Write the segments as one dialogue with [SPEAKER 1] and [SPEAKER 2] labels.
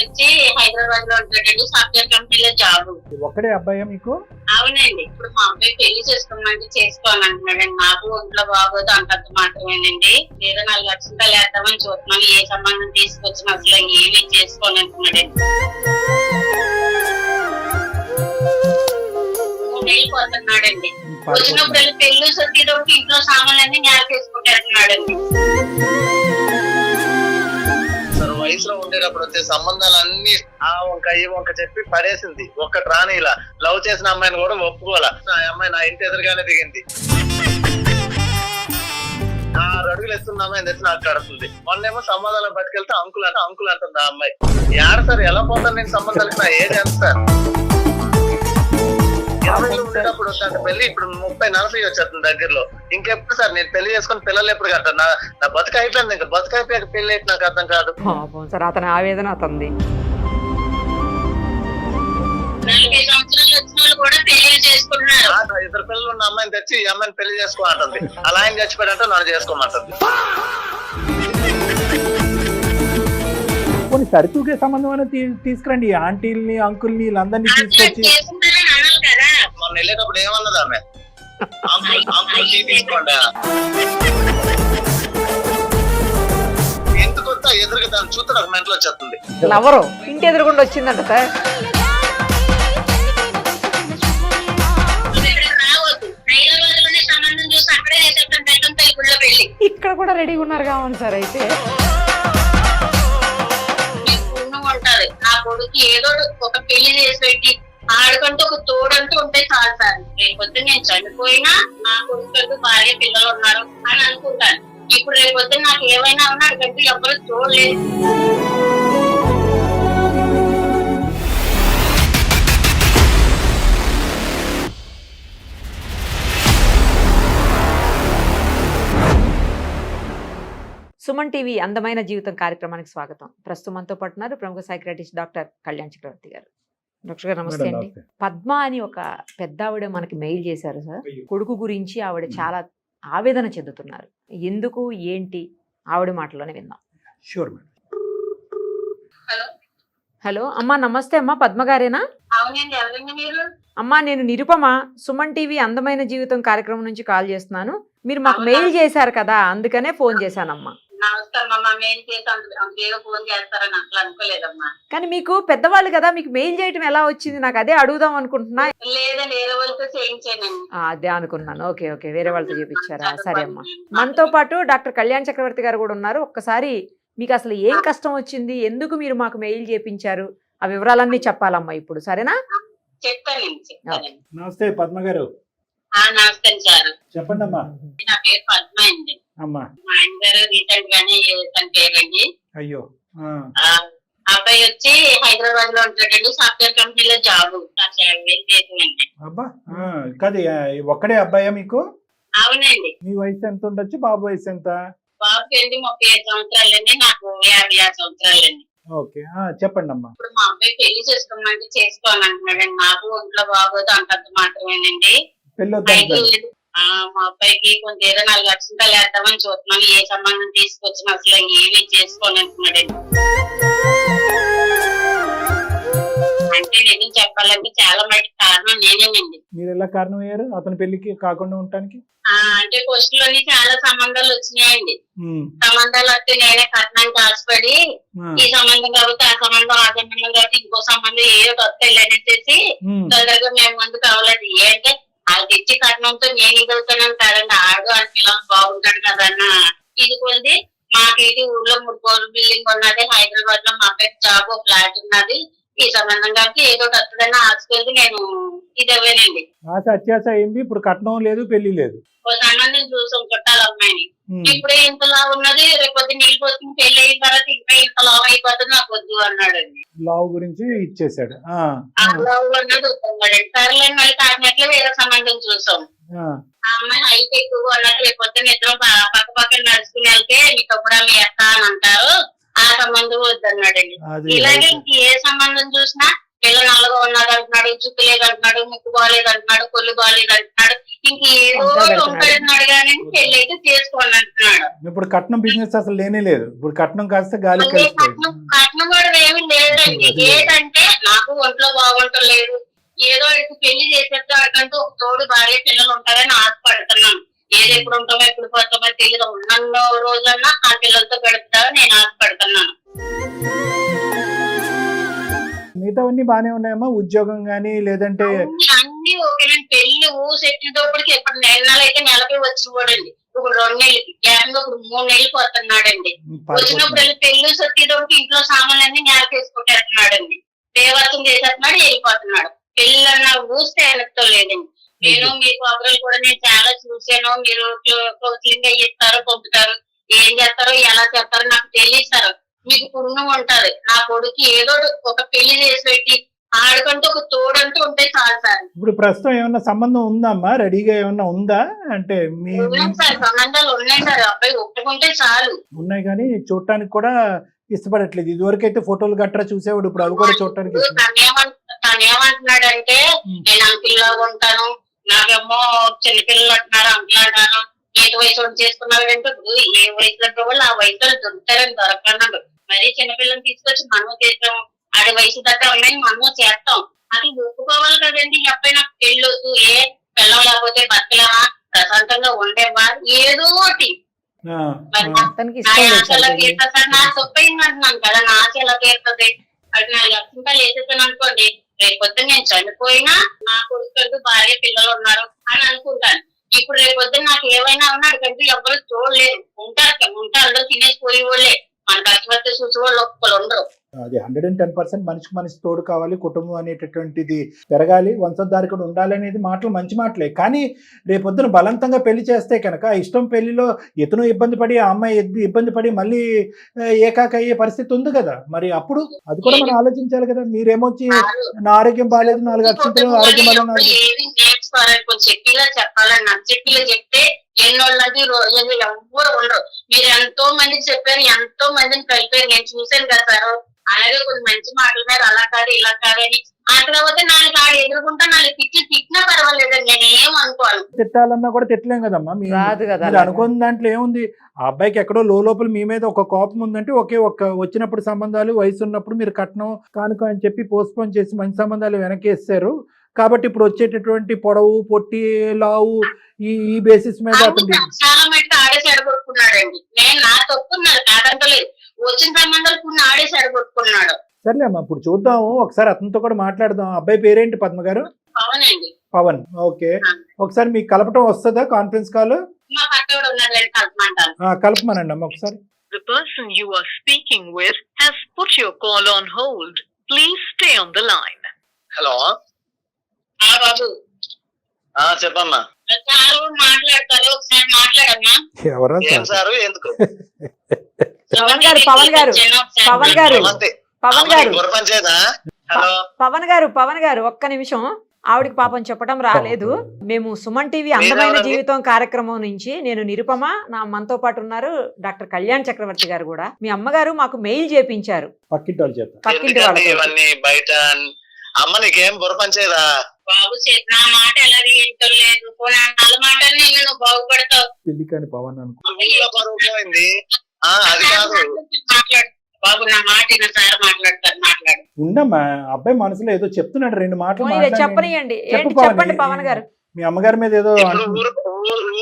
[SPEAKER 1] వచ్చి హైదరాబాద్ లో ఉంటాడండి. సాఫ్ట్వేర్ కంపెనీలో జాబ్.
[SPEAKER 2] ఒక్కడే అబ్బాయా మీకు?
[SPEAKER 1] అవునండి. ఇప్పుడు మా అబ్బాయి పెళ్లి చేసుకోమంటే చేసుకోవాలంటున్నాడండి. నాకు ఒంట్లో బాగోదు అంతంత మాత్రమేనండి. ఏదో 4 లక్షలు వేద్దామని చూస్తున్నాను. ఏ సంబంధం తీసుకొచ్చిన అసలు ఏమీ చేసుకోనంటున్నాడండి. 3 నెలలు పోతున్నాడండి. వచ్చినప్పుడు పెళ్లి సర్దిలోకి ఇంట్లో సామాన్లన్నీ నేల తీసుకుంటున్నాడండి.
[SPEAKER 3] వయసులో ఉండేటప్పుడు వచ్చే సంబంధాలన్నీ ఆ వంక ఈ వంక చెప్పి పడేసింది. ఒక్కటి రాని ఇలా లవ్ చేసిన అమ్మాయిని కూడా ఒప్పుకోవాలా. ఆ అమ్మాయి నా ఇంటి ఎదురుగానే దిగింది. 6 అడుగులు ఎత్తున్న అమ్మాయిని తెచ్చి నాకు కడుతుంది. మొన్నేమో సంబంధాలను పట్టుకెళ్తే అంకుల్ అంటుంది ఆ అమ్మాయి. ఏడ సార్ ఎలా పోతాను నేను సంబంధాలకి? నా ఏజ్ ఎంత సార్? 20 ఉండేటప్పుడు వస్తాను పెళ్లి. ఇప్పుడు 30-40 వచ్చేస్తుంది దగ్గరలో. ఇంకెప్పుడు సార్ నేను పెళ్లి చేసుకుని పిల్లలు ఎప్పుడు కట్టాను? నా బతుకు అయిపోయింది. ఇంకా బతుకు అయిపోయాక పెళ్లి అయితే నాకు అర్థం కాదు
[SPEAKER 4] సార్. అతని ఆవేదన అతనిది.
[SPEAKER 1] 40 సంవత్సరాలు వచ్చిన వాళ్ళు కూడా పెళ్లి చేసుకుంటున్నారు.
[SPEAKER 3] 2 పిల్లలు ఉన్న అమ్మాయిని తెచ్చి ఈ అమ్మాయిని పెళ్లి చేసుకోమంటుంది. అలా ఆయన చచ్చిపోయాడంటే నన్ను చేసుకోమంటుంది.
[SPEAKER 2] కొన్ని సరితూగే సంబంధం అనేది తీసుకురండి. ఆంటీల్ని అంకుల్ని వీళ్ళందరినీ తీసుకొచ్చి.
[SPEAKER 3] మొన్న వెళ్ళేటప్పుడు ఏమన్నది ఆమె? తీసుకోండి ఎందుకు వస్తా ఎదురుగా దాన్ని చూస్తే నాకు మెంటలు వచ్చేస్తుంది.
[SPEAKER 4] ఎవరు ఇంటి ఎదురుకుండా వచ్చిందంట సార్. ఇక్కడ కూడా రెడీగా ఉన్నారు కావాలి సార్. అయితే
[SPEAKER 1] ఉంటారు. నా కొడుకు ఏదో ఒక పెళ్లి చేసి పెట్టి ఆడుకంటూ ఒక తోడంటూ ఉంటే చాలు సార్. రేపొద్దు నేను చనిపోయినా నా కొడుకు భార్య పిల్లలు ఉన్నారు అని అనుకుంటాను. ఇప్పుడు రేపొద్దు నాకు ఏమైనా ఉన్నా అడిగంటూ ఎవరు చూడలేదు.
[SPEAKER 4] సుమన్ టీవీ అందమైన జీవితం కార్యక్రమానికి స్వాగతం. ప్రస్తుతం మనతో పాటు ఉన్నారు ప్రముఖ సైకియాట్రిస్ట్ డాక్టర్ కళ్యాణ్ చక్రవర్తి గారు. డాక్టర్ గారు నమస్తే అండి. పద్మ అని ఒక పెద్ద ఆవిడ మనకి మెయిల్ చేశారు సార్. కొడుకు గురించి ఆవిడ చాలా ఆవేదన చెందుతున్నారు. ఎందుకు ఏంటి ఆవిడ మాటలోనే విందాం.
[SPEAKER 2] Sure madam.
[SPEAKER 4] హలో అమ్మా, నమస్తే అమ్మా. పద్మ గారేనా?
[SPEAKER 1] అవునండి. ఎవరండి మీరు?
[SPEAKER 4] అమ్మా నేను నిరుపమ, సుమన్ టీవీ అందమైన జీవితం కార్యక్రమం నుంచి కాల్ చేస్తున్నాను. మీరు మాకు మెయిల్ చేశారు కదా, అందుకనే ఫోన్ చేశానమ్మా.
[SPEAKER 1] నమస్కారం. మెయిల్ చేసి ఫోన్ చేస్తారని అసలు అనుకోలేదమ్మా.
[SPEAKER 4] కానీ మీకు పెద్దవాళ్ళు కదా, మీకు మెయిల్ చేయటం ఎలా వచ్చింది? నాకు అదే అడుగుదాం అనుకుంటున్నా.
[SPEAKER 1] లేదండి, వేరే వాళ్ళతో చేయించానండి.
[SPEAKER 4] అదే అనుకున్నాను. ఓకే ఓకే, వేరే వాళ్ళతో చూపించారా? సరే అమ్మా. మనతో పాటు డాక్టర్ కళ్యాణ్ చక్రవర్తి గారు కూడా ఉన్నారు. ఒక్కసారి మీకు అసలు ఏం కష్టం వచ్చింది, ఎందుకు మీరు మాకు మెయిల్ చేయించారు, ఆ వివరాలన్నీ చెప్పాలమ్మా ఇప్పుడు. సరేనా?
[SPEAKER 1] చెప్తానండి.
[SPEAKER 2] నమస్తే పద్మ గారు.
[SPEAKER 1] నమస్తే సార్.
[SPEAKER 2] చెప్పండి అమ్మా.
[SPEAKER 1] నా పేరు పద్మ అండి.
[SPEAKER 2] అమ్మా
[SPEAKER 1] మా ఆయన గారు రీసెంట్ గానే తన పేరండి.
[SPEAKER 2] అయ్యో.
[SPEAKER 1] అబ్బాయి వచ్చి హైదరాబాద్ లో ఉంటాడండి. సాఫ్ట్వేర్ కంపెనీలో జాబ్.
[SPEAKER 2] అబ్బా కాదు, ఒక్కడే అబ్బాయా మీకు?
[SPEAKER 1] అవునండి.
[SPEAKER 2] మీ వయసు ఎంత ఉండొచ్చు? బాబు వయసు ఎంత?
[SPEAKER 1] బాబుకి 35 సంవత్సరాలండి. నాకు 56 సంవత్సరాలండి.
[SPEAKER 2] ఓకే, చెప్పండి అమ్మా.
[SPEAKER 1] ఇప్పుడు మా అబ్బాయి పెళ్లి చేసుకోమంటే చేసుకోవాలంటున్నాడండి. నాకు ఒంట్లో బాగోదు అంతంత మాత్రమేనండి.
[SPEAKER 2] పెళ్ళి
[SPEAKER 1] మా అబ్బాయికి కొంచెం ఏదో 4 లక్షలు వేద్దామని చూస్తున్నాను. ఏ సంబంధం తీసుకొచ్చినా అసలు ఏమీ చేసుకోనంటున్నాడండి. అంటే నిజం చెప్పాలంటే చాలా మటుకు కారణం నేనేనండి.
[SPEAKER 2] మీరు ఎలా కారణం అయ్యారు అతని పెళ్లికి కాకుండా ఉండటానికి?
[SPEAKER 1] అంటే పోస్ట్ లోని చాలా సంబంధాలు వచ్చినాయండి. సంబంధాలు వస్తే నేనే కట్నానికి ఆశపడి ఈ సంబంధం కాబట్టి ఆ సంబంధం కాబట్టి ఇంకో సంబంధం ఏదో కొత్త వెళ్ళనేసి తొందరగా మేము ముందు కావాలండి. ఏంటంటే వాళ్ళకి ఇచ్చి కట్నంతో నేను ఇది అవుతానని కాదండి. ఆడు అని పిల్లలు బాగుంటాడు కదన్న ఇది కొద్ది. మాకు ఇది ఊర్లో 3 కోట్ల బిల్డింగ్ ఉన్నది. హైదరాబాద్ లో మా అబ్బాయికి జాబ్ ఫ్లాట్ ఉన్నది. ఈ సంబంధం కాబట్టి ఏదో వస్తుందని ఆశకెళ్ళి నేను ఇది అవ్వానండి.
[SPEAKER 2] ఆశ అత్యాశ అయింది. ఇప్పుడు కట్నం లేదు, పెళ్లి లేదు.
[SPEAKER 1] ఓ సంబంధం చూసాం చుట్టాల అమ్మాయిని. ఇప్పుడే ఇంతలా ఉన్నది, రేపొద్దు నీళ్ళు పోతుంది, పెళ్లి అయిన తర్వాత ఇంకా ఇంత లావ్ అయిపోతుంది, నాకు వద్దు అన్నాడండి.
[SPEAKER 2] లావ్ గురించి ఇచ్చేసాడు.
[SPEAKER 1] లావ్ అన్నాడు వద్దన్నాడండి. సరేలేని మళ్ళీ కాకినట్లు వేరే సంబంధం చూసాం. ఆ అమ్మాయి హైట్ ఎక్కువ అన్నట్టు రేపొద్దు ఇద్దరం పక్క పక్కన నడుచుకుని వెళ్తే మీకు అప్పుడు మీ అక్క అని అంటారు. ఆ సంబంధం వద్దన్నాడండి. ఇలాగే ఇంక ఏ సంబంధం చూసినా పిల్ల నల్లగా ఉన్నది అంటున్నాడు, చుట్టు లేదంటున్నాడు, ముక్కు బాగాలేదు అంటున్నాడు, కొల్లు బాగాలేదు అంటున్నాడు, ఇంకేదో తొంపెడుతున్నాడు కానీ పెళ్లి అయితే చేసుకోండి అంటున్నాడు.
[SPEAKER 2] ఇప్పుడు కట్నం బిజినెస్ అసలు లేనే లేదు. ఇప్పుడు కట్నం కాస్త గాలి
[SPEAKER 1] కట్నం కూడా ఏమి లేదండి. ఏంటంటే నాకు ఒంట్లో బాగుంటలేదు, ఏదో ఇటు పెళ్లి చేసేస్తే అక్కడంటూ ఒక తోడు భార్య పిల్లలు ఉంటారని ఆశపడుతున్నాను. ఏది ఎప్పుడు ఉంటామో ఎప్పుడు పోతామో తెలియదు. ఉన్న రోజులన్నా ఆ పిల్లలతో గడుపుతామని నేను ఆశపడుతున్నాను.
[SPEAKER 2] మిగతావన్నీ బానే ఉన్నాయమ్మా, ఉద్యోగం గానీ లేదంటే
[SPEAKER 1] అన్ని ఓకే. పెళ్లి ఊసెట్టినప్పటికి ఎప్పుడు నెలలు అయితే నెలకి వచ్చి పోడండి. ఇప్పుడు 2 నెలలకి ఏకంగా ఇప్పుడు 3 నెలలకు వస్తున్నాడండి. వచ్చినప్పుడు పెళ్లి సొచ్చేటప్పుడు ఇంట్లో సామాన్లన్నీ నేలకేసుకుంటేస్తున్నాడండి. దేవత్వం చేసేస్తున్నాడు, వెళ్ళిపోతున్నాడు. పెళ్ళన్నా ఊస్తే వెనక్తో లేదండి. నేను మీ ప్రోగ్రాలు కూడా నేను చాలా చూసాను. మీరు కౌన్సిలింగ్ అయ్యిస్తారు, పంపుతారు, ఏం చేస్తారో ఎలా చేస్తారో నాకు తెలియస్తారు. మీకు పుణ్యం ఉంటారు. నా కొడుకు ఏదో ఒక పెళ్లి చేసి పెట్టి ఆడుకుంటూ ఒక తోడంటూ ఉంటే చాలు సార్.
[SPEAKER 2] ఇప్పుడు ప్రస్తుతం ఏమన్నా సంబంధం ఉందమ్మా, రెడీగా ఏమన్నా ఉందా? అంటే
[SPEAKER 1] సార్ సంబంధాలు ఉన్నాయి సార్, అబ్బాయి ఒప్పుకుంటే చాలు.
[SPEAKER 2] ఉన్నాయి కానీ చూడటానికి కూడా ఇష్టపడట్లేదు. ఇదివరకు అయితే ఫోటోలు గట్రా చూసేవాడు, ఇప్పుడు అవి కూడా చూడటానికి
[SPEAKER 1] తనేమంటున్నాడంటే నేను అంకిల్లాగా ఉంటాను, నాకేమో చిన్నపిల్లలు అంటున్నారు, అంకుల్ అంటాను, ఏ వయసు చేసుకున్నాడు అంటే ఏ వయసులో వాళ్ళు ఆ వయసులో దొరుకుతారని దొరకన్నాడు. మరీ చిన్నపిల్లలు తీసుకొచ్చి మనము చేస్తాం, ఆడి వయసు దగ్గర ఉన్నాయి మనము చేస్తాం. అది ఒప్పుకోవాలి కదండి. అబ్బాయి నాకు పెళ్ళొద్దు, ఏ పిల్లలు లేకపోతే బతకలేమా, ప్రశాంతంగా ఉండేవా, ఏదో ఒకటి నా ఆశ ఎలా తీరుతుంది సార్? నా తప్పైంది అంటున్నాను కదా, నా ఆశ ఎలా తీరుతుంది? అది 4 లక్షల రూపాయలు వేసేసాను అనుకోండి, రేపొద్దు నేను చనిపోయినా నా కొడుకు భార్య పిల్లలు ఉన్నారు అని అనుకుంటాను. ఇప్పుడు రేపొద్దు నాకు ఏమైనా ఉన్నాడు కంటే ఎవరు చూడలేదు. ఉంటారు అందరూ తినేసి పోయేవాళ్ళే, మన కష్టపడితే చూసి వాళ్ళు ఒక్కరు ఉండరు.
[SPEAKER 2] అది 110% మనిషికి మనిషి తోడు కావాలి, కుటుంబం అనేటటువంటిది పెరగాలి, వంశోద్ధారకుడు ఉండాలి అనేది మాటలు మంచి మాటలే. కానీ రేపొద్దున బలవంతంగా పెళ్లి చేస్తే కనుక ఇష్టం పెళ్లిలో ఇతను ఇబ్బంది పడి ఆ అమ్మాయి ఇబ్బంది పడి మళ్ళీ ఏకాక అయ్యే పరిస్థితి ఉంది కదా. మరి అప్పుడు అది కూడా మనం ఆలోచించాలి కదా. మీరేమొచ్చి నా ఆరోగ్యం బాగాలేదు, 4 అక్షంతలు ఆరోగ్యం
[SPEAKER 1] చెప్పిలా చెప్పాలని నాకు చెప్పిలా చెప్తే ఎన్నోళ్ళది ఎవ్వరు ఉండరు. మీరు ఎంతో మందికి చెప్పారు, ఎంతో మందిని కలిపారు, నేను చూశాను కదా సార్. అలాగే కొన్ని మంచి మాటల మీద అలా కాదు ఇలా కాదని అట్లపోతే 4 ఆడు ఎదుర్కొంటా 4 తిట్టినా పర్వాలేదండి, నేను ఏం అనుకోను.
[SPEAKER 2] తిట్టాలన్నా కూడా తిట్టలేం కదమ్మా. మీరు అనుకున్న దాంట్లో ఏముంది? ఆ అబ్బాయికి ఎక్కడో లోపల మీ మీద ఒక కోపం ఉందంటే వచ్చినప్పుడు సంబంధాలు వయసు ఉన్నప్పుడు మీరు కట్నం కానుక అని చెప్పి పోస్ట్పోన్ చేసి మంచి సంబంధాలు వెనకేస్తారు. కాబట్టి ఇప్పుడు వచ్చేటటువంటి పొడవు పొట్టి లావు ఈ బేసిస్ మీద
[SPEAKER 1] చాలా మట్టుకు ఆడేసి అడగొట్టుకున్నాడండి. నేను నా తప్పున్నాను కాదంటలేదు, వచ్చిన సంబంధాలు కొన్ని ఆడేసి అడగొట్టుకున్నాడు.
[SPEAKER 2] సర్లే అమ్మా, ఇప్పుడు చూద్దాము, ఒకసారి అతనితో కూడా మాట్లాడదాం. అబ్బాయి పేరేంటి పద్మ గారు?
[SPEAKER 1] పవన్ అండి.
[SPEAKER 2] పవన్. ఓకే, ఒకసారి మీకు కలపటం వస్తుందా కాన్ఫరెన్స్ కాల్?
[SPEAKER 1] మా పక్కన ఉన్నాడు, కలపమంటాను.
[SPEAKER 2] కలపమనండి అమ్మ ఒకసారి.
[SPEAKER 5] The person you are speaking with has put your call on hold. Please stay on the line.
[SPEAKER 3] Hello
[SPEAKER 1] బాబు.
[SPEAKER 3] చెప్పమ్మా.
[SPEAKER 1] సారు మాట్లాడతారు, ఒకసారి మాట్లాడమ్మా.
[SPEAKER 2] ఎవరా
[SPEAKER 3] సారు? ఎందుకు?
[SPEAKER 4] పవన్ గారు పవన్ గారు పవన్ గారు పవన్ గారు
[SPEAKER 3] పవన్
[SPEAKER 4] గారు పవన్ గారు ఒక్క నిమిషం. ఆవిడకి పాపం చెప్పడం రాలేదు. మేము సుమన్ టీవీ అందమైన జీవితం కార్యక్రమం నుంచి నేను నిరుపమ, మనతో పాటు ఉన్నారు డాక్టర్ కళ్యాణ్ చక్రవర్తి గారు కూడా. మీ అమ్మగారు మాకు మెయిల్ చేపించారు పక్కింటి
[SPEAKER 3] వాళ్ళు. బయట అమ్మ నీకేం బుర్రపంచేదా
[SPEAKER 1] బాబు? నా మాట ఎలా వింటలేదు, వాళ్ళ మాట నువ్వు బాగుపడతావు.
[SPEAKER 2] పెళ్లి కాని పవన్
[SPEAKER 3] అనుకోపోయింది. అది కాదు
[SPEAKER 1] బాబు, నా మాట సార్ మాట్లాడతారు, మాట్లాడు.
[SPEAKER 2] ఉండమ్మా, అబ్బాయి మనసులో ఏదో చెప్తున్నాడు, 2 మాటలు
[SPEAKER 4] చెప్పనియండి. చెప్పండి పవన్ గారు.
[SPEAKER 2] మీ అమ్మగారి మీద ఏదో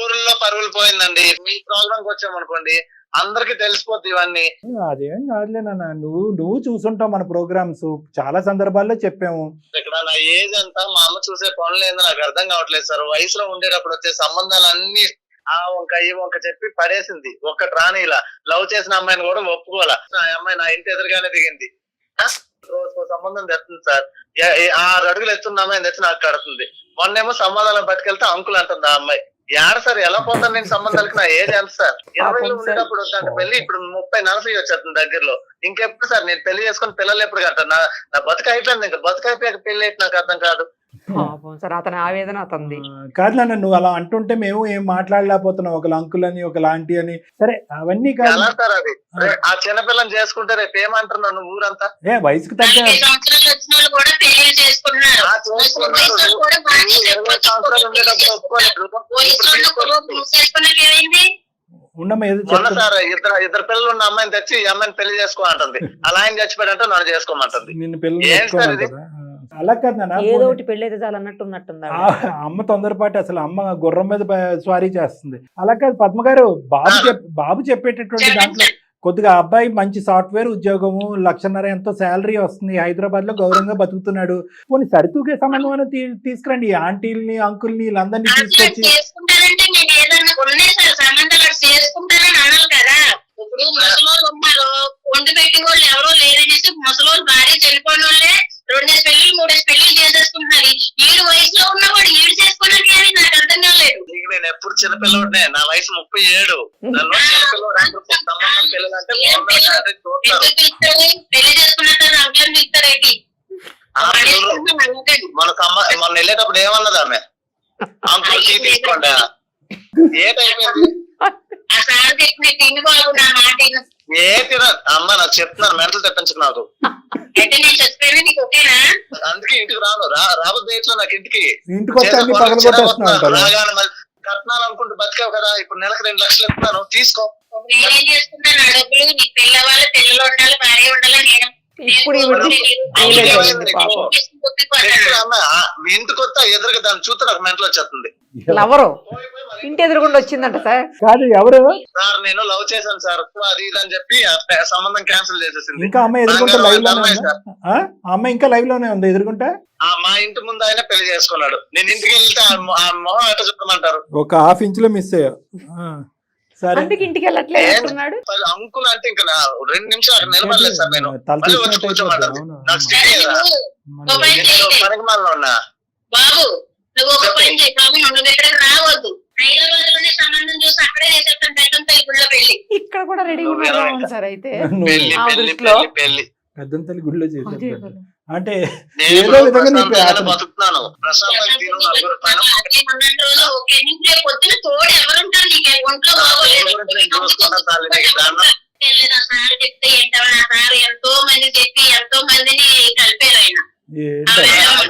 [SPEAKER 3] ఊర్లో పరుగులు పోయిందండి. మీ ప్రోగ్రామ్ వచ్చామనుకోండి అందరికి తెలిసిపోద్ది ఇవన్నీ.
[SPEAKER 2] అదేం కాదులే నాన్న, నువ్వు చూసుంటావు మన ప్రోగ్రామ్స్, చాలా సందర్భాల్లో చెప్పాము.
[SPEAKER 3] ఇక్కడ నా ఏజ్ అంతా మా అమ్మ చూసే పనులు ఏందో నాకు అర్థం కావట్లేదు సార్. వయసులో ఉండేటప్పుడు వచ్చే సంబంధాలన్నీ ఆ వంక ఈ వంక చెప్పి పడేసింది. ఒక్కటి రాని ఇలా లవ్ చేసిన అమ్మాయిని కూడా ఒప్పుకోవాలా. ఆ అమ్మాయి నా ఇంటి ఎదురుగానే దిగింది. రోజుకో సంబంధం తెస్తుంది సార్. 6 అడుగులు ఎత్తున్న అమ్మాయిని తెచ్చి నాకు కడుతుంది. మొన్నేమో సంబంధాలను పట్టుకెళ్తే అంకుల్ అంటుంది ఆ అమ్మాయి. ఏడ సార్ ఎలా పోతాను నేను సంబంధాలకి? నా ఏజ్ ఎంత సార్? 20లో ఉండేటప్పుడు వద్దంటే పెళ్లి, ఇప్పుడు 30-40 వచ్చేస్తుంది దగ్గరలో. ఇంకెప్పుడు సార్ నేను పెళ్లి చేసుకుని పిల్లలు ఎప్పుడు కట్టాను? నా బతుకు అయిపోయింది. ఇంకా బతుకు అయిపోయాక పెళ్లి అయితే నాకు అర్థం కాదు.
[SPEAKER 4] పాపం సార్, అతని ఆవేదన అతనిది.
[SPEAKER 2] కాదు నాన్న, నువ్వు అలా అంటుంటే మేము ఏం మాట్లాడలేకపోతున్నాం, ఒకళ్ళు అంకుల్ అని ఒకళ్ళు ఆంటీ అని. సరే అవన్నీ కాదు,
[SPEAKER 3] ఎలా సార్ అది? ఆ చిన్నపిల్లని చేసుకుంటే రేపు ఏమంటున్నావు నువ్వు ఊరంతా?
[SPEAKER 2] వయసుకు తగ్గ
[SPEAKER 1] 40 సంవత్సరాలు వచ్చిన వాళ్ళు కూడా పెళ్లి చేసుకుంటున్నారు.
[SPEAKER 3] ఆ చేసుకున్నారు.
[SPEAKER 1] వయసు కూడా బాగానే
[SPEAKER 3] 20 సంవత్సరాలు ఉండేటప్పుడు ఒప్పుకోలేదు.
[SPEAKER 1] వయసు వాళ్ళు కూడా మూసేసుకున్నాక ఏమైంది?
[SPEAKER 2] ఉండమ్మా ఏదో
[SPEAKER 3] మొన్న
[SPEAKER 2] చెప్తున్నా.
[SPEAKER 3] సార్ ఇద్దరు పిల్లలు ఉన్న అమ్మాయిని తెచ్చి ఈ అమ్మాయిని పెళ్లి చేసుకో అంటుంది. అలా ఆయన చచ్చిపోయాడంటే నన్ను చేసుకోమంటుంది.
[SPEAKER 2] నిన్ను పెళ్లి
[SPEAKER 3] ఏం సార్ ఇది?
[SPEAKER 2] చేసుకోమంటారా? అలా కాదు నాన్న,
[SPEAKER 4] ఏదో ఒకటి పెళ్లి అయితే చాలు అన్నట్టు ఉన్నట్టుంది
[SPEAKER 2] ఆ అమ్మ తొందరపాటు, అసలు అమ్మ గుర్రం మీద స్వారీ చేస్తుంది. అలా కాదు పద్మ గారు, బాబు చెప్పేటటువంటి దాంట్లో కొద్దిగా అబ్బాయి మంచి సాఫ్ట్వేర్ ఉద్యోగము, 1,50,000 ఎంతో శాలరీ వస్తుంది, హైదరాబాద్ లో గౌరవంగా బతుకుతున్నాడు. పోనీ సరితూగే సంబంధం అని తీసుకురండి, ఈ ఆంటీల్ని అంకుల్ని వీళ్ళందరినీ తీసుకొచ్చి.
[SPEAKER 1] చేసుకుంటారంటే నేను ఏదన్నా ఉన్నాయి సార్ సంబంధాలు అటు చేసుకుంటారని అనాలి కదా. ఇప్పుడు ముసలోళ్ళు ఉన్నారు, వండి పెట్టి వాళ్ళు ఎవరో లేరనేసి ముసలోళ్ళు భార్య చనిపోయిన వాళ్ళే 2 పెళ్లిళ్ళు 3 పెళ్లిళ్ళు చేసేసుకుంటున్నారు. ఈడు వయసులో ఉన్నవాడు ఈడు చేసుకున్నట్టు అని నాకు అర్థం కాలేదు.
[SPEAKER 3] నేను ఎప్పుడు చిన్నపిల్లడే, నా వయసు 37. నన్ను చిన్నపిల్లడు అంటారు. సంబంధం పిల్లలంటే చూస్తారు.
[SPEAKER 1] ఎందుకు పిలుస్తారు? పెళ్లి చేసుకున్నాక అంకులను పిలుస్తారేంటి?
[SPEAKER 3] మొన్న వెళ్ళేటప్పుడు ఏమన్నది ఆమె? అంకుల్ టీ తీసుకోండి. ఏ టైం
[SPEAKER 1] ఆ సార్ చెప్పిన తిండి బాబు నా మాట విను.
[SPEAKER 3] ఏ తిన అమ్మ నాకు చెప్తున్నాను, మెంటల్ తెప్పించు నాకు.
[SPEAKER 1] అయితే నేను చచ్చిపోయినా నీకు ఓకేనా?
[SPEAKER 3] అందుకే ఇంటికి రాను, రాబోద్దు ఎట్లా నాకు ఇంటికి
[SPEAKER 2] ఇంటికి వస్తే అన్ని పగలగొట్టేస్తున్నావు.
[SPEAKER 3] రాగానే మళ్ళీ కట్నాలు అనుకుంటూ బతికావు కదా, ఇప్పుడు నెలకు 2 లక్షలు ఇస్తున్నాను తీసుకో.
[SPEAKER 1] నేనేం చేసుకున్నాను? ఆ డబ్బులు నీకు పెళ్ళి అవ్వాలి, పిల్లలు ఉండాలి, భార్య ఉండాలి. నేను
[SPEAKER 4] ఇప్పుడు
[SPEAKER 3] ఇంటికి వస్తా ఎదురుగా దాన్ని చూస్తే నాకు మెంటల్ వచ్చేస్తుంది.
[SPEAKER 4] లవరు ఇంటి ఎదురుగుండా వచ్చిందంట సార్.
[SPEAKER 2] కాదు ఎవరు
[SPEAKER 3] సార్ నేను లవ్ చేశాను సార్ అది ఇది అని చెప్పి సంబంధం క్యాన్సిల్ చేసేసింది.
[SPEAKER 2] ఇంకా అమ్మాయి ఎదుర్కొంటే లైవ్ లోనే ఉందా? అమ్మాయి ఇంకా లైవ్ లోనే ఉంది ఎదుర్కొంటే.
[SPEAKER 3] మా ఇంటి ముందు ఆయన పెళ్లి చేసుకున్నాడు. నేను ఇంటికి వెళ్తే ఆ మొహం ఎట్లా చూడమంటారు?
[SPEAKER 2] ఒక ½ ఇంచ్ లో మిస్ అయ్యా. సరే
[SPEAKER 4] అందుకు ఇంటికి వెళ్ళట్లేదు అంటున్నాడు.
[SPEAKER 3] అంకుల్ అంటే ఇంకా 2 నిమిషాలు అక్కడ నిలబడలేదు సార్. నేను మళ్ళీ వచ్చి కూర్చోమంటారు. నాకు పనికిమాలలో ఉన్నా.
[SPEAKER 1] బాబు నువ్వు ఒక పని చేయి బాబు, నువ్వు ఇక్కడికి రావద్దు. హైదరాబాద్ లోనే సంబంధం చూసి అక్కడే చేసేస్తాను పెద్దంతల్లి గుడిలో పెళ్లి.
[SPEAKER 4] ఇక్కడ కూడా రెడీ ఉన్నాడు సార్. అయితే
[SPEAKER 3] పెళ్లి
[SPEAKER 4] ఆ
[SPEAKER 3] పెళ్లి
[SPEAKER 4] దృష్టిలో
[SPEAKER 3] పెళ్లి పెళ్లి
[SPEAKER 2] పెద్దంతల్లి గుడిలో చేసేది అంటే
[SPEAKER 3] నేను
[SPEAKER 2] ఏదో విధంగా నీకు
[SPEAKER 3] ప్రశాంతంగానే బతుకుతున్నాను. ప్రశాంతంగా తిను, నలుగురు పైన
[SPEAKER 1] ఉన్నంత రోజులు ఓకే. నీకు రేపు పొద్దున తోడు ఎవరుంటారు? నీకు ఒంట్లో తెలియదు. ఆ సార్ చెప్తే ఏంటో, ఆ సార్ ఎంతో మంది చెప్పి ఎంతో మందిని కలిపారు ఆయన.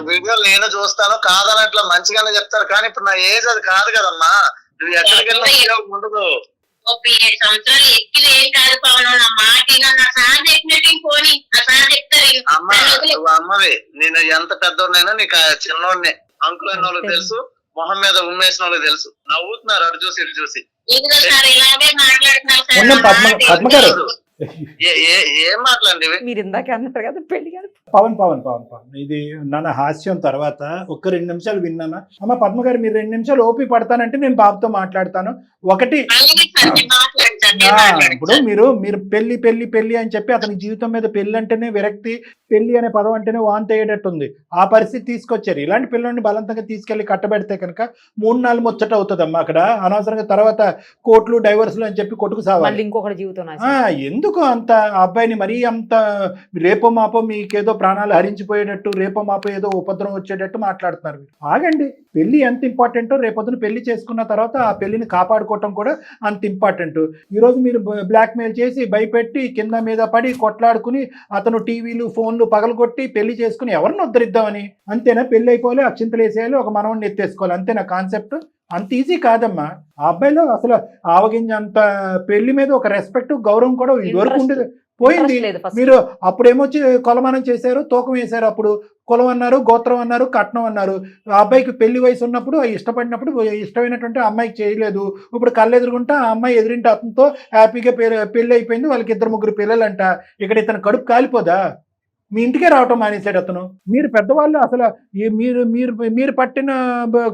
[SPEAKER 3] వీడియోలు నేను చూస్తాను, కాదనట్లా మంచిగానే చెప్తారు. కానీ ఇప్పుడు నా ఏజ్ అది కాదు కదమ్మా. నువ్వు ఎక్కడికి వెళ్ళినా ఉపయోగం ఉండదు.
[SPEAKER 1] 37 సంవత్సరాలు ఎక్కిలు ఏం కాదు పవన్. నా మాట నా సార్ చెప్పినట్టు పోనీ, ఆ సార్ చెప్తారు.
[SPEAKER 3] అమ్మ నువ్వు అమ్మవి, నేను ఎంత పెద్దోడినైనా నీకు చిన్నోడిని. అంకుల్ అన్న వాళ్ళకి తెలుసు, మొహం మీద ఉమ్మేసిన వాళ్ళకి తెలుసు. నవ్వుతున్నారు అటు చూసి ఇటు చూసి.
[SPEAKER 1] ఇదిగో సార్ ఇలాగే మాట్లాడుతున్నారు
[SPEAKER 2] ఉన్న పద్మ గారు
[SPEAKER 1] సార్.
[SPEAKER 3] ఏం మాట్లాడండి
[SPEAKER 4] మీరు ఇందాక అన్నారు కదా పెళ్లి కాదు.
[SPEAKER 2] పవన్ ఇది నాన్న హాస్యం తర్వాత ఒక్క 2 నిమిషాలు విన్నానా? అమ్మ పద్మ గారు మీరు 2 నిమిషాలు ఓపి పడతానంటే నేను బాబుతో మాట్లాడతాను. ఒకటి ఇప్పుడు మీరు పెళ్లి అని చెప్పి అతని జీవితం మీద పెళ్లి అంటేనే విరక్తి, పెళ్లి అనే పదం అంటేనే వాంతి అయ్యేటట్టుంది. ఆ పరిస్థితి తీసుకొచ్చారు. ఇలాంటి పిల్లల్ని బలవంతంగా తీసుకెళ్లి కట్టబెడితే కనుక 3-4 ముచ్చట అవుతుందమ్మా అక్కడ. అనవసరంగా తర్వాత కోర్టులు డైవర్సులు అని చెప్పి కొట్టుకు సావాలి.
[SPEAKER 4] ఇంకొకటి జీవితం
[SPEAKER 2] ఎందుకు అంత అబ్బాయిని మరీ అంత రేపో మాపో మీకేదో ప్రాణాలు హరించిపోయేటట్టు, రేపో మాపో ఏదో ఉపద్రవం వచ్చేటట్టు మాట్లాడుతున్నారు. ఆగండి, పెళ్లి ఎంత ఇంపార్టెంటో రేపొద్దున పెళ్లి చేసుకున్న తర్వాత ఆ పెళ్లిని కాపాడుకోవటం కూడా అంత ఇంపార్టెంట్. ఈరోజు మీరు బ్లాక్ మెయిల్ చేసి భయపెట్టి కింద మీద పడి కొట్లాడుకుని అతను టీవీలు ఫోన్లు పగలగొట్టి పెళ్లి చేసుకుని ఎవరిని ఉద్ధరిద్దామని అంతేనా? పెళ్లి అయిపోలే, అక్షింతలు వేసేయాలి, ఒక మనవడిని ఎత్తేసుకోవాలి, అంతేనా కాన్సెప్ట్? అంత ఈజీ కాదమ్మా. ఆ అబ్బాయిలో అసలు ఆవగింజ అంత పెళ్లి మీద ఒక రెస్పెక్ట్ గౌరవం కూడా ఇదివరకు ఉండేది, పోయింది. మీరు అప్పుడేమొచ్చి కొలమానం చేశారు, తూకం వేశారు. అప్పుడు కులం అన్నారు, గోత్రం అన్నారు, కట్నం అన్నారు. ఆ అబ్బాయికి పెళ్లి వయసు ఉన్నప్పుడు ఇష్టపడినప్పుడు ఇష్టమైనటువంటి అమ్మాయికి చేయలేదు. ఇప్పుడు కళ్ళెదురుగుంటా ఆ అమ్మాయి ఎదురింటి అతనితో హ్యాపీగా పెళ్లి అయిపోయింది, వాళ్ళకి 2-3 పిల్లలంట. ఇక్కడ ఇతను కడుపు కాలిపోదా? మీ ఇంటికే రావటం మానేశాడు అతను. మీరు పెద్దవాళ్ళు అసలు మీరు పట్టిన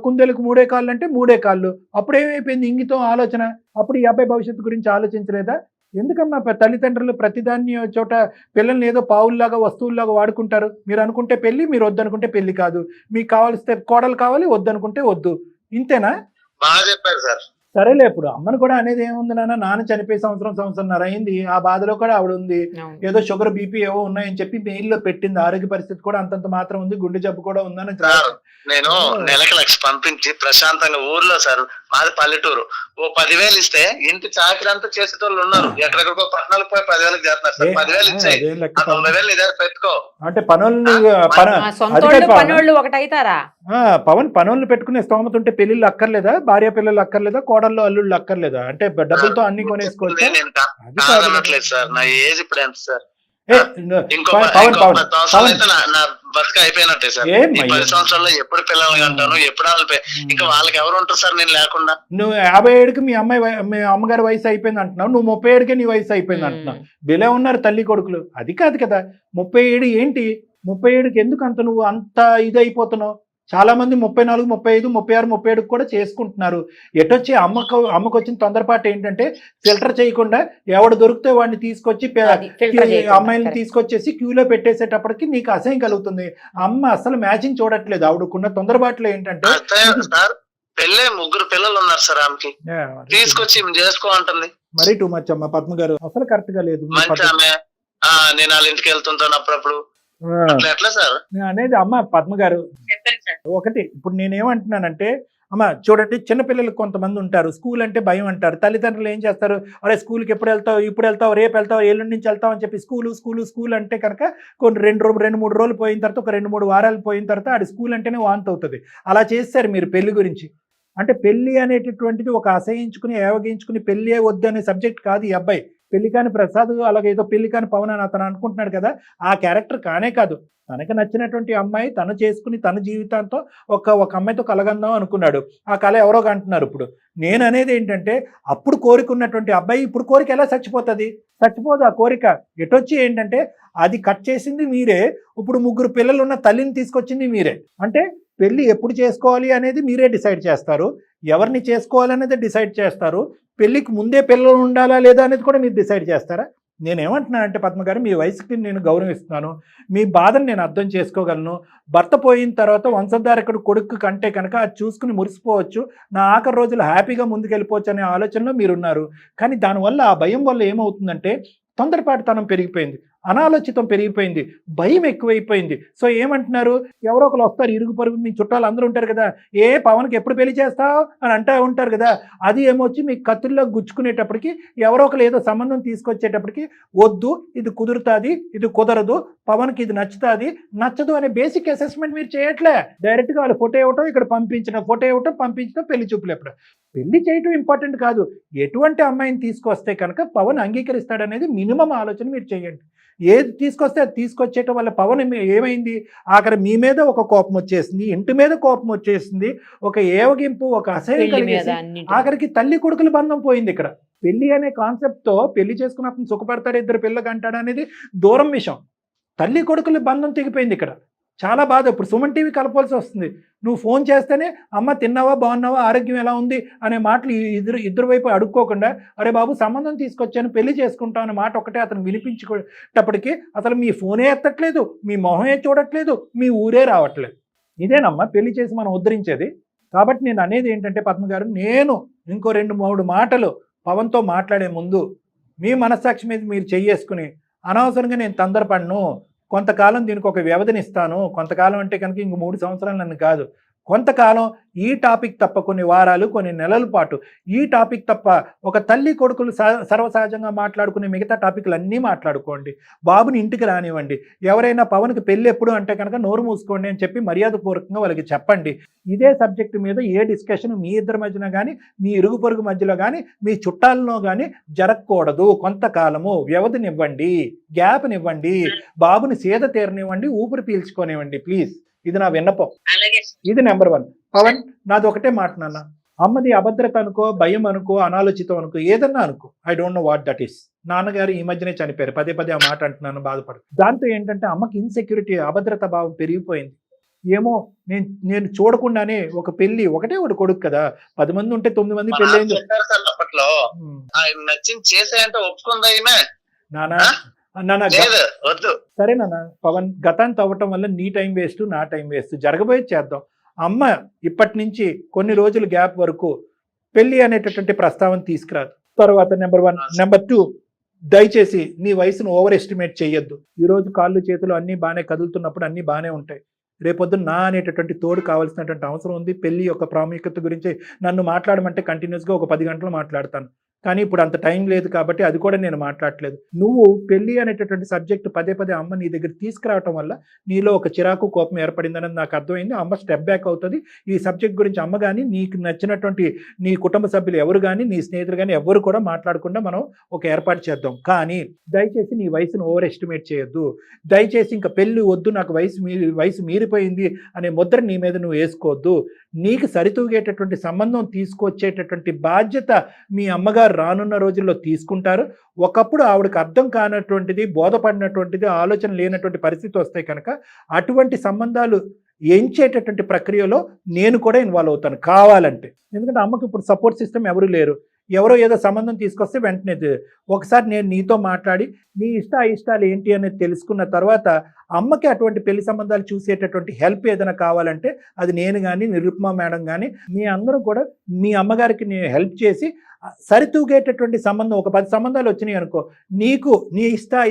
[SPEAKER 2] కుందేలకు 3 కాళ్ళు అంటే 3 కాళ్ళు. అప్పుడు ఏమైపోయింది ఇంగితం ఆలోచన? అప్పుడు ఈ అబ్బాయి భవిష్యత్తు గురించి ఆలోచించలేదా? ఎందుకమ్మా తల్లిదండ్రులు ప్రతిదాన్ని చోట పిల్లల్ని ఏదో పావుల్లాగా వస్తువుల్లాగా వాడుకుంటారు? మీరు అనుకుంటే పెళ్లి, మీరు వద్దనుకుంటే పెళ్లి కాదు. మీకు కావాల్స్తే కోడలు కావాలి, వద్దనుకుంటే వద్దు. ఇంతేనా?
[SPEAKER 3] బాగా చెప్పారు సార్.
[SPEAKER 2] సరేలే, ఇప్పుడు అమ్మను కూడా అనేది ఏముంది నాన్న చనిపోయి సంవత్సరంన్నర అయింది, ఆ బాధలో కూడా ఆవిడ ఉంది. ఏదో షుగర్ బీపీ ఏవో ఉన్నాయని చెప్పి మెయిల్లో పెట్టింది, ఆరోగ్య పరిస్థితి కూడా అంతంత మాత్రం ఉంది, గుండె జబ్బు కూడా ఉందని.
[SPEAKER 3] నేను నెలకు 1,00,000 పంపించి ప్రశాంతంగా ఊర్లో సార్, మాది పల్లెటూరు, ఓ 10,000 ఇస్తే ఇంటి చాకరీ అంతా చేసేటోళ్ళు ఉన్నారు, ఎక్కడెక్కడికో పట్టణాలకు పోయి 10,000 చేస్తున్నారు సార్. 10,000 ఇచ్చాయి, 90,000 ఇదే పెట్టుకో
[SPEAKER 2] అంటే పనులు పవన్ పనులు పెట్టుకునే స్తోమత ఉంటే పెళ్లిళ్ళు అక్కర్లేదా, భార్య పిల్లలు అక్కర్లేదా, కోడళ్ళు అల్లుళ్ళు అక్కర్లేదా, అంటే డబ్బులతో అన్ని కొనేసుకోవచ్చు.
[SPEAKER 3] నేను కాదనట్లేదు సార్, నా ఏజ్ ఇప్పుడు ఎంత సార్? ఇంకో
[SPEAKER 2] పవన్
[SPEAKER 3] 10 అయితే నా బతుక అయిపోయినట్టే సార్. 10 సంవత్సరాల్లో ఎప్పుడు పిల్లల్ని కంటాను, ఎప్పుడు ఇంకా వాళ్ళకి ఎవరు ఉంటారు సార్ నేను లేకుండా?
[SPEAKER 2] నువ్వు 57కి మీ అమ్మగారి వయసు అయిపోయింది అంటున్నావు, నువ్వు 37కే నీ వయసు అయిపోయింది అంటున్నావు. బిలే ఉన్నారు తల్లి కొడుకులు, అది కాదు కదా. 37 ఏంటి, 37కి ఎందుకు అంత నువ్వు అంత ఇది అయిపోతున్నావు? చాలా మంది 34, 35, 36, 37 కూడా చేసుకుంటున్నారు. ఎటొచ్చి అమ్మకు వచ్చిన తొందరపాటు ఏంటంటే ఫిల్టర్ చేయకుండా ఎవడు దొరికితే వాడిని తీసుకొచ్చి అమ్మాయిని తీసుకొచ్చేసి క్యూలో పెట్టేసేటప్పటికి నీకు అసహ్యం కలుగుతుంది. అమ్మ అసలు మ్యాచింగ్ చూడట్లేదు, ఆవిడకున్న తొందరపాటులో ఏంటంటే
[SPEAKER 3] పెళ్ళే 3 పిల్లలు ఉన్నారు సార్, ఆమెకి తీసుకొచ్చి చేసుకో అంటుంది.
[SPEAKER 2] మరీ టూ మచ్ అమ్మ పద్మ గారు, అసలు కరెక్ట్ గా లేదు.
[SPEAKER 3] మంచి ఆమె, నేను వాళ్ళ ఇంటికి వెళ్తుంటాను అప్పుడప్పుడు. ఎట్లా సార్
[SPEAKER 2] అనేది అమ్మ పద్మ గారు, ఒకటి ఇప్పుడు నేనేమంటున్నానంటే అమ్మ చూడండి, చిన్నపిల్లలు కొంతమంది ఉంటారు, స్కూల్ అంటే భయం అంటారు. తల్లిదండ్రులు ఏం చేస్తారు, అరే స్కూల్కి ఎప్పుడు వెళ్తావు, ఇప్పుడు వెళ్తావు, రేపు వెళ్తావు, ఎల్లుండి నుంచి వెళ్తావు అని చెప్పి స్కూల్ అంటే కనుక కొన్ని 2-3 రోజులు పోయిన తర్వాత, ఒక 2-3 వారాలు పోయిన తర్వాత అది స్కూల్ అంటేనే వాంతి అవుతుంది. అలా చేస్తారు మీరు పెళ్లి గురించి. అంటే పెళ్లి అనేటటువంటిది ఒక అసహించుకుని ఏవగించుకుని పెళ్ళే వద్దు అనే సబ్జెక్ట్ కాదు ఈ అబ్బాయి. పెళ్లి కాని ప్రసాద్ అలాగే ఏదో పెళ్లి కాని పవన్ అని అతను అనుకుంటున్నాడు కదా, ఆ క్యారెక్టర్ కానే కాదు. తనకు నచ్చినటువంటి అమ్మాయి తను చేసుకుని తన జీవితంతో ఒక అమ్మాయితో కలగందాం అనుకున్నాడు. ఆ కళ ఎవరో అంటున్నారు. ఇప్పుడు నేను అనేది ఏంటంటే, అప్పుడు కోరికున్నటువంటి అబ్బాయి ఇప్పుడు కోరిక ఎలా చచ్చిపోతుంది? చచ్చిపోదు ఆ కోరిక. ఎటొచ్చి ఏంటంటే అది కట్ చేసింది మీరే, ఇప్పుడు 3 పిల్లలు ఉన్న తల్లిని తీసుకొచ్చింది మీరే. అంటే పెళ్లి ఎప్పుడు చేసుకోవాలి అనేది మీరే డిసైడ్ చేస్తారు, ఎవరిని చేసుకోవాలనేది డిసైడ్ చేస్తారు. పెళ్లికి ముందే పిల్లలు ఉండాలా లేదా అనేది కూడా మీరు డిసైడ్ చేస్తారా? నేనేమంటున్నానంటే పద్మ గారు, మీ వయసుకి నేను గౌరవిస్తున్నాను, మీ బాధను నేను అర్థం చేసుకోగలను. భర్త పోయిన తర్వాత వంశధారకుడు కొడుకు కంటే కనుక అది చూసుకుని మురిసిపోవచ్చు, నా ఆఖరి రోజులు హ్యాపీగా ముందుకెళ్ళిపోవచ్చు అనే ఆలోచనలో మీరున్నారు. కానీ దానివల్ల ఆ భయం వల్ల ఏమవుతుందంటే తొందరపాటుతనం పెరిగిపోయింది, అనాలోచితం పెరిగిపోయింది, భయం ఎక్కువైపోయింది. సో ఏమంటున్నారు, ఎవరో ఒకరు వస్తారు, ఇరుగు పరుగు మీ చుట్టాలు అందరూ ఉంటారు కదా, పవన్కి ఎప్పుడు పెళ్లి చేస్తావు అని అంటూ ఉంటారు కదా, అది ఏమొచ్చి మీ కత్తుల్లో గుచ్చుకునేటప్పటికి ఎవరో ఒకరు ఏదో సంబంధం తీసుకొచ్చేటప్పటికి వద్దు, ఇది కుదురుతుంది, ఇది కుదరదు, పవన్కి ఇది నచ్చుతుంది, నచ్చదు అనే బేసిక్ అసెస్మెంట్ మీరు చేయట్లే. డైరెక్ట్గా వాళ్ళు ఫోటో ఇవ్వటం, ఇక్కడ ఫోటో ఇవ్వటం, పంపించడం, పెళ్లి చూపులు ఎప్పుడు. పెళ్లి చేయటం ఇంపార్టెంట్ కాదు, ఎటువంటి అమ్మాయిని తీసుకొస్తే కనుక పవన్ అంగీకరిస్తాడనేది మినిమం ఆలోచన మీరు చేయండి. ఏది తీసుకొస్తే అది తీసుకొచ్చేయటం వల్ల పవన్ ఏమైంది, ఆఖరి మీ మీద ఒక కోపం వచ్చేసింది, ఇంటి మీద కోపం వచ్చేసింది, ఒక ఏవగింపు, ఒక అసహ్యం కలిగేసి ఆఖరికి తల్లి కొడుకుల బంధం పోయింది. ఇక్కడ పెళ్లి అనే కాన్సెప్ట్తో పెళ్లి చేసుకున్న అతను సుఖపడతాడు, 2 పిల్లలు అంటాడు అనేది దూరం విషయం. తల్లి కొడుకుల బంధం తెగిపోయింది ఇక్కడ. చాలా బాధ. ఇప్పుడు సుమన్ టీవీ కలపాల్సి వస్తుంది. నువ్వు ఫోన్ చేస్తేనే అమ్మ తిన్నావా, బాగున్నావా, ఆరోగ్యం ఎలా ఉంది అనే మాటలు ఇద్దరు వైపు అడుక్కోకుండా, అరే బాబు సంబంధం తీసుకొచ్చాను పెళ్లి చేసుకుంటాం అనే మాట ఒకటే అతను వినిపించుకునేటప్పటికీ అసలు మీ ఫోనే ఎత్తట్లేదు, మీ మొహమే చూడట్లేదు, మీ ఊరే రావట్లేదు. ఇదేనమ్మా పెళ్లి చేసి మనం ఉద్ధరించేది. కాబట్టి నేను అనేది ఏంటంటే పద్మ గారు, నేను ఇంకో 2-3 మాటలు పవన్తో మాట్లాడే ముందు మీ మనస్సాక్షి మీద మీరు చెయ్యేసుకుని, అనవసరంగా నేను తొందరపడను, కొంతకాలం దీనికి ఒక వ్యవధినిస్తాను, కొంతకాలం అంటే కనుక ఇంక 3 సంవత్సరాలు నన్ను కాదు, కొంతకాలం ఈ టాపిక్ తప్ప కొన్ని వారాలు, కొన్ని నెలల పాటు ఈ టాపిక్ తప్ప ఒక తల్లి కొడుకులు సర్వసహజంగా మాట్లాడుకునే మిగతా టాపిక్లు అన్నీ మాట్లాడుకోండి, బాబుని ఇంటికి రానివ్వండి. ఎవరైనా పవన్కి పెళ్ళి ఎప్పుడు అంటే కనుక నోరు మూసుకోండి అని చెప్పి మర్యాదపూర్వకంగా వాళ్ళకి చెప్పండి. ఇదే సబ్జెక్టు మీద ఏ డిస్కషన్ మీ ఇద్దరి మధ్యన కానీ, మీ ఇరుగు పొరుగు మధ్యలో కానీ, మీ చుట్టాలలో కానీ జరగకూడదు. కొంతకాలము వ్యవధినివ్వండి, గ్యాప్నివ్వండి, బాబుని సేద తీరనివ్వండి, ఊపిరి పీల్చుకోనివ్వండి ప్లీజ్. ఇది నా విన్నపం. ఇది నెంబర్ 1. పవన్, నాది ఒకటే మాట నాన్న, అమ్మది అభద్రత అనుకో, భయం అనుకో, అనాలోచితం అనుకో, ఏదన్నా అనుకో, I don't know what that is. నాన్నగారు ఈ మధ్యనే చనిపోయారు, పదే ఆ మాట అంటున్నాను, బాధపడు. దాంతో ఏంటంటే అమ్మకి ఇన్సెక్యూరిటీ, అభద్రత భావం పెరిగిపోయింది. ఏమో నేను చూడకుండానే ఒక పెళ్లి, ఒకటే ఒక కొడుకు కదా, 10 మంది ఉంటే 9 మంది పెళ్లి అయింది.
[SPEAKER 3] అప్పట్లో నచ్చింది చేసేంటే ఒప్పుకుందా
[SPEAKER 2] నానా సరే నాన్న. పవన్, గతాన్ని తవ్వటం వల్ల నీ టైం వేస్ట్, నా టైం వేస్ట్, జరగబోయేది చేద్దాం. అమ్మ ఇప్పటి నుంచి కొన్ని రోజులు గ్యాప్ వరకు పెళ్లి అనేటటువంటి ప్రస్తావన తీసుకురాదు. తర్వాత నెంబర్ 1. నెంబర్ 2, దయచేసి నీ వయసును ఓవర్ ఎస్టిమేట్ చేయొద్దు. ఈరోజు కాళ్ళు చేతులు అన్నీ బాగానే కదులుతున్నప్పుడు అన్నీ బాగానే ఉంటాయి. రేపొద్దున నా అనేటటువంటి తోడు కావాల్సినటువంటి అవసరం ఉంది. పెళ్లి యొక్క ప్రాముఖ్యత గురించి నన్ను మాట్లాడమంటే కంటిన్యూస్గా ఒక 10 గంటలు మాట్లాడతాను, కానీ ఇప్పుడు అంత టైం లేదు కాబట్టి అది కూడా నేను మాట్లాడట్లేదు. నువ్వు పెళ్లి అనేటటువంటి సబ్జెక్ట్ పదే పదే అమ్మ నీ దగ్గర తీసుకురావటం వల్ల నీలో ఒక చిరాకు కోపం ఏర్పడిందని నాకు అర్థమైంది. అమ్మ స్టెప్ బ్యాక్ అవుతుంది. ఈ సబ్జెక్ట్ గురించి అమ్మ కానీ, నీకు నచ్చినటువంటి నీ కుటుంబ సభ్యులు ఎవరు కానీ, నీ స్నేహితులు కానీ ఎవరు కూడా మాట్లాడకుండా మనం ఒక ఏర్పాటు చేద్దాం. కానీ దయచేసి నీ వయసును ఓవర్ ఎస్టిమేట్ చేయొద్దు. దయచేసి ఇంకా పెళ్లి వద్దు, నాకు వయసు మీరిపోయింది అనే ముద్ర నీ మీద నువ్వు వేసుకోవద్దు. నీకు సరితూగేటటువంటి సంబంధం తీసుకొచ్చేటటువంటి బాధ్యత మీ అమ్మగారు రానున్న రోజుల్లో తీసుకుంటారు. ఒకప్పుడు ఆవిడకి అర్థం కానటువంటిది, బోధపడినటువంటిది, ఆలోచన లేనటువంటి పరిస్థితి వస్తాయి కనుక అటువంటి సంబంధాలు ఎంచేటటువంటి ప్రక్రియలో నేను కూడా ఇన్వాల్వ్ అవుతాను కావాలంటే. ఎందుకంటే అమ్మకి ఇప్పుడు సపోర్ట్ సిస్టమ్ ఎవరు లేరు. ఎవరో ఏదో సంబంధం తీసుకొస్తే వెంటనే ఒకసారి నేను నీతో మాట్లాడి నీ ఇష్టాలు ఏంటి అనేది తెలుసుకున్న తర్వాత అమ్మకి అటువంటి పెళ్లి సంబంధాలు చూసేటటువంటి హెల్ప్ ఏదైనా కావాలంటే అది నేను కానీ, నిరుపమ మేడం కానీ, మీ అందరూ కూడా మీ అమ్మగారికి నేను హెల్ప్ చేసి సరితూగేటటువంటి సంబంధం, ఒక 10 సంబంధాలు వచ్చినాయి అనుకో, నీకు నీ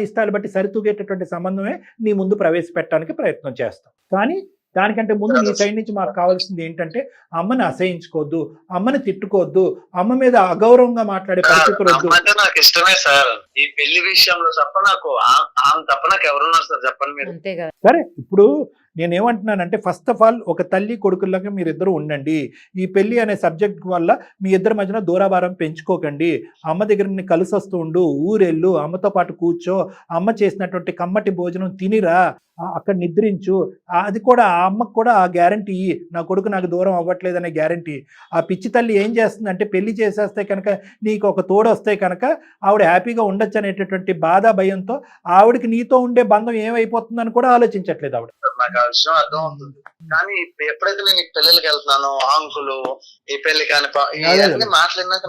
[SPEAKER 2] ఇష్టాలు బట్టి సరితూగేటటువంటి సంబంధమే నీ ముందు ప్రవేశపెట్టడానికి ప్రయత్నం చేస్తాం. కానీ దానికంటే ముందు నీ సైడ్ నుంచి మాకు కావాల్సింది ఏంటంటే అమ్మని అసహించుకోవద్దు, అమ్మని తిట్టుకోవద్దు, అమ్మ మీద అగౌరవంగా మాట్లాడే పరిస్థితులు వద్దు.
[SPEAKER 3] అంటే నాకు ఇష్టమే సార్, ఈ పెళ్లి విషయంలో తప్ప నాకు తప్ప నాకు ఎవరున్నారు సార్ చెప్పండి మీరు.
[SPEAKER 2] సరే, ఇప్పుడు నేనేమంటున్నానంటే ఫస్ట్ ఆఫ్ ఆల్ ఒక తల్లి కొడుకుల్లాగా మీరిద్దరూ ఉండండి. ఈ పెళ్లి అనే సబ్జెక్ట్ వల్ల మీ ఇద్దరి మధ్యన దూరాభారం పెంచుకోకండి. అమ్మ దగ్గర కలిసి వస్తూ ఉండు, ఊరెళ్ళు, అమ్మతో పాటు కూర్చో, అమ్మ చేసినటువంటి కమ్మటి భోజనం తినిరా, అక్కడ నిద్రించు. అది కూడా ఆ అమ్మకు కూడా ఆ గ్యారంటీ, నా కొడుకు నాకు దూరం అవ్వట్లేదనే గ్యారంటీ. ఆ పిచ్చి తల్లి ఏం చేస్తుందంటే పెళ్లి చేసేస్తే కనుక నీకు ఒక తోడు వస్తే కనుక ఆవిడ హ్యాపీగా ఉండొచ్చు అనేటటువంటి బాధ, భయంతో ఆవిడకి నీతో ఉండే బంధం ఏమైపోతుందని కూడా ఆలోచించట్లేదు ఆవిడ.
[SPEAKER 3] నాకు ఆ విషయం అర్థం అవుతుంది, కానీ ఎప్పుడైతే నేను ఈ పెళ్ళికి వెళ్తున్నాను, ఆంకులు ఈ పెళ్లి కానీ ఇవన్నీ మాట్లాడినాక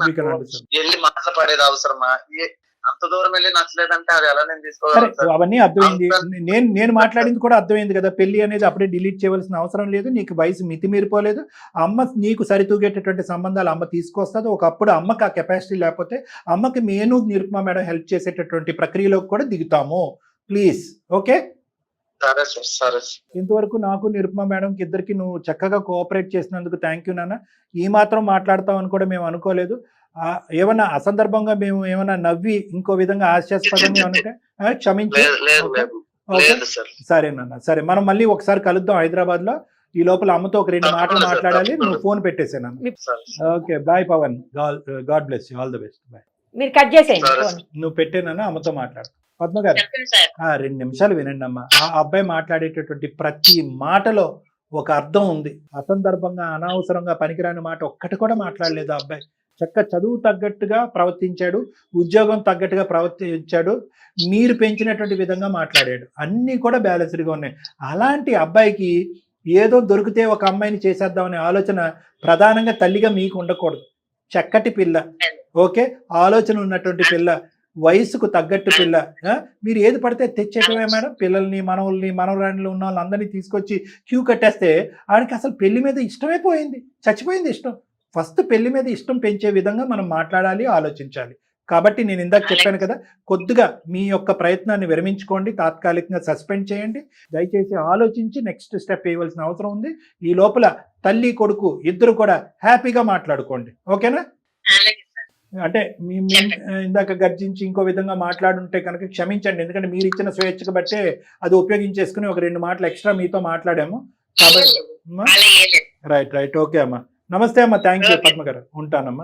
[SPEAKER 3] వెళ్ళి మాట్లాడేది అవసరమా? అంత దూరం వెళ్ళి నచ్చలేదంటే అది ఎలా నేను తీసుకోవాలి?
[SPEAKER 2] అవన్నీ అర్థమైంది. నేను మాట్లాడింది కూడా అర్థమైంది కదా. పెళ్లి అనేది అప్పుడే డిలీట్ చేయవలసిన అవసరం లేదు. నీకు వయసు మితిమీరిపోలేదు. అమ్మ నీకు సరితూగేటటువంటి సంబంధాలు అమ్మ తీసుకొస్తుంది. ఒకప్పుడు అమ్మకి ఆ కెపాసిటీ లేకపోతే అమ్మకి నేను నిరుపమ మేడం హెల్ప్ చేసేటటువంటి ప్రక్రియలోకి కూడా దిగుతాము. Please, okay?
[SPEAKER 3] సరే సార్, సరే.
[SPEAKER 2] ఇంతవరకు నాకు నిరుపమ మేడంకి ఇద్దరికి నువ్వు చక్కగా కోఆపరేట్ చేసినందుకు థ్యాంక్ యూ నాన్న. ఈ మాత్రం మాట్లాడతామని కూడా మేము అనుకోలేదు. ఏమన్నా అసందర్భంగా మేము ఏమన్నా నవ్వి ఇంకో విధంగా హాస్యాస్పదంగా ఉంటే క్షమించి. సరే నాన్న, సరే, మనం మళ్ళీ ఒకసారి కలుద్దాం హైదరాబాద్ లో. ఈ లోపల అమ్మతో ఒక 2 మాటలు మాట్లాడాలి. నువ్వు ఫోన్ పెట్టేసాను. Okay, bye Pavan. God bless you, all the best. Bye.
[SPEAKER 4] మీరు కట్ చేసేయండి.
[SPEAKER 2] నువ్వు పెట్టేనా అమ్మతో మాట్లాడు. పద్మ గారు 2 నిమిషాలు వినండి అమ్మా. ఆ అబ్బాయి మాట్లాడేటటువంటి ప్రతి మాటలో ఒక అర్థం ఉంది. అసందర్భంగా, అనవసరంగా, పనికిరాని మాట ఒక్కటి కూడా మాట్లాడలేదు ఆ అబ్బాయి. చక్క చదువు తగ్గట్టుగా ప్రవర్తించాడు, ఉద్యోగం తగ్గట్టుగా ప్రవర్తించాడు, మీరు పెంచినటువంటి విధంగా మాట్లాడాడు. అన్నీ కూడా బ్యాలెన్స్డ్గా ఉన్నాయి. అలాంటి అబ్బాయికి ఏదో దొరికితే ఒక అమ్మాయిని చేసేద్దామనే ఆలోచన ప్రధానంగా తల్లిగా మీకు ఉండకూడదు. చక్కటి పిల్ల, ఓకే, ఆలోచన ఉన్నటువంటి పిల్ల, వయసుకు తగ్గట్టు పిల్ల. మీరు ఏది పడితే తెచ్చేటమే మేడం. పిల్లల్ని, మనవుల్ని, మనవరాణులు ఉన్న వాళ్ళందరినీ తీసుకొచ్చి క్యూ కట్టేస్తే ఆడికి అసలు పెళ్లి మీద ఇష్టమే పోయింది, చచ్చిపోయింది ఇష్టం. ఫస్ట్ పెళ్లి మీద ఇష్టం పెంచే విధంగా మనం మాట్లాడాలి, ఆలోచించాలి. కాబట్టి నేను ఇందాక చెప్పాను కదా, కొద్దిగా మీ యొక్క ప్రయత్నాన్ని విరమించుకోండి, తాత్కాలికంగా సస్పెండ్ చేయండి. దయచేసి ఆలోచించి నెక్స్ట్ స్టెప్ వేయవలసిన అవసరం ఉంది. ఈ లోపల తల్లి కొడుకు ఇద్దరు కూడా హ్యాపీగా మాట్లాడుకోండి, ఓకేనా? అంటే ఇందాక గర్జించి ఇంకో విధంగా మాట్లాడుంటే కనుక క్షమించండి. ఎందుకంటే మీరు ఇచ్చిన స్వేచ్ఛకు బట్టే అది ఉపయోగించేసుకుని ఒక 2 మాటలు ఎక్స్ట్రా మీతో మాట్లాడాము కాబట్టి. రైట్, ఓకే అమ్మా. నమస్తే అమ్మా, థ్యాంక్ యూ పద్మ గారు. ఉంటానమ్మా.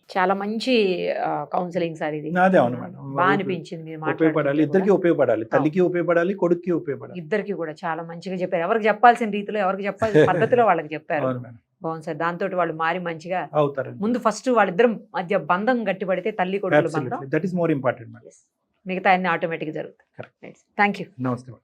[SPEAKER 4] చాలా మంచి కౌన్సిలింగ్ సార్ ఇది.
[SPEAKER 2] అదే, అవును మేడం,
[SPEAKER 4] బాగా అనిపించింది.
[SPEAKER 2] ఉపయోగపడాలి, ఇద్దరికి ఉపయోగపడాలి, తల్లికి ఉపయోగపడాలి, కొడుక్కి ఉపయోగపడాలి.
[SPEAKER 4] ఇద్దరికి కూడా చాలా మంచిగా చెప్పారు. ఎవరికి చెప్పాల్సిన రీతిలో, ఎవరికి చెప్పాల్సిన పద్ధతిలో వాళ్ళకి చెప్పారు. బాగుంది సార్. దాంతో వాళ్ళు మారి మంచిగా అవుతారు. ముందు ఫస్ట్ వాళ్ళిద్దరం మధ్య బంధం గట్టిపడితే తల్లి కొడుకుల బంధం,
[SPEAKER 2] దట్ ఈస్ మోర్ ఇంపార్టెంట్.
[SPEAKER 4] మిగతా అన్ని ఆటోమేటిక్ జరుగుతాయి. Thank you.
[SPEAKER 2] నమస్తే.